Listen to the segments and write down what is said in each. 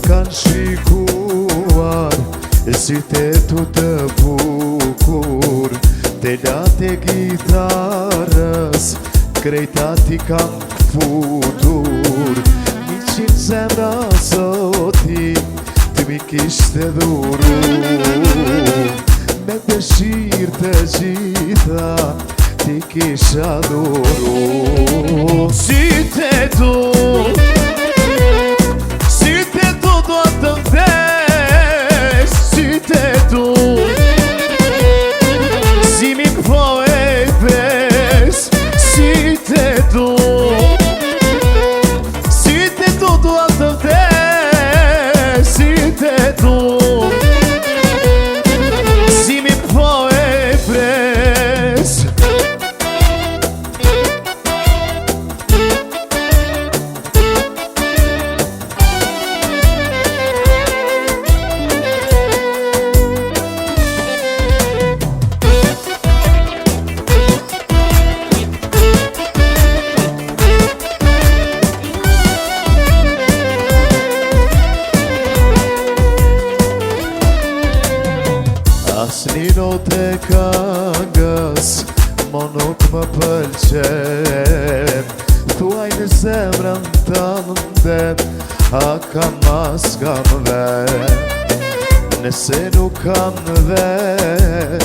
kanë shikuar si tetu të bukur, te late gitarës krejta ti kam futur. 100 zemra zoti ti mi kishte dhuru, me dëshirë të gjitha ti kisha dhuru. Si te du do të vdesh, si te du si mi po e vesh, si te du do të vdesh, si te du si mi po e vesh. Asni note këngës mo nuk më pëlqen, thuaj në zemrën të ndet, a kam as kam vet. Nëse nuk kam vet,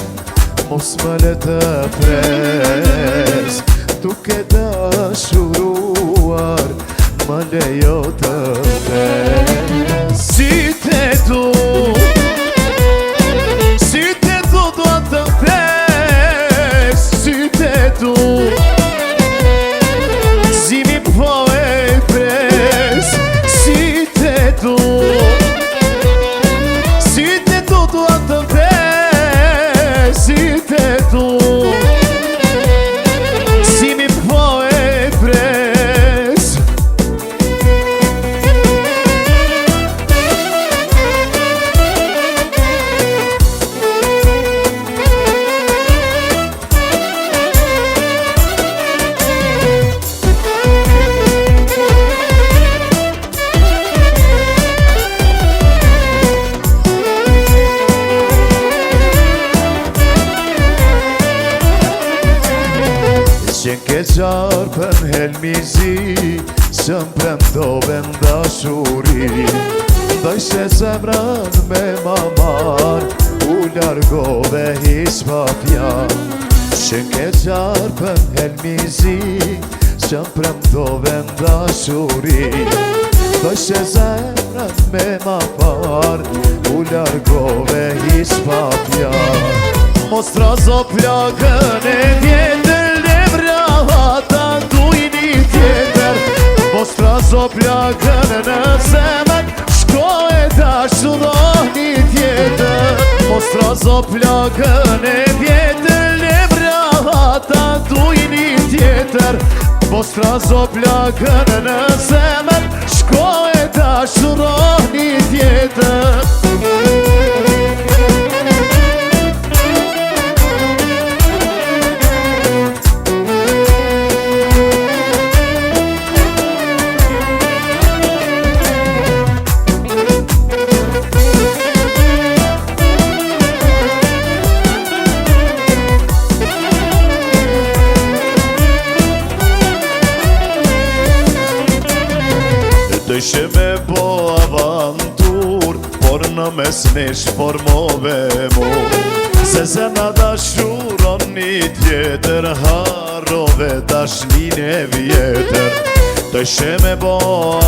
mos më le të pres, duke dashuruar më lejo të vdes. Si te du si mi po e pres, si te du do të vdes, si te du si mi po e pres. Qenë ke qarë për helmizi, që më premtove ndashuri, dojshte zemrën me mamar, u largove hiq pa fjan. Qenë ke qarë për helmizi, që më premtove ndashuri, dojshte zemrën me mamar, u largove hiq pa fjan. Mos trazo plakën e vjetër, ata dujni tjetër, mos trazo plakën në zemër, shko e dashuroni tjetër. Mos trazo plakën e vjetër, lebra ata dujni tjetër, mos trazo plakën në zemër, shko e dashuroni tjetër. Dëshe me bo avantur, por në mes nesh formove mu, se zemra dashuron një tjetër, harove dashnin e vjetër. Dëshe me bo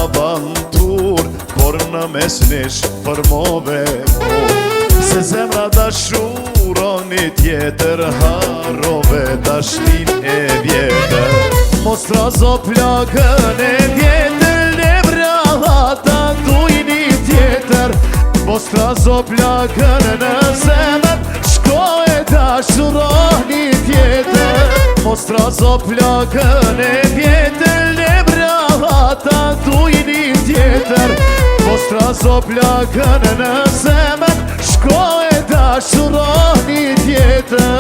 avantur, por në mes nesh formove mu, se zemra dashuron një tjetër, harove dashnin e vjetër. Mos trazo plakën e vjetër, ata dujni tjetër, mos trazo plakën në zemër, shko e dashuroni tjetër. Mos trazo plakën e vjetër, lebra ata dujni tjetër, mos trazo plakën në zemër, shko e dashuroni tjetër.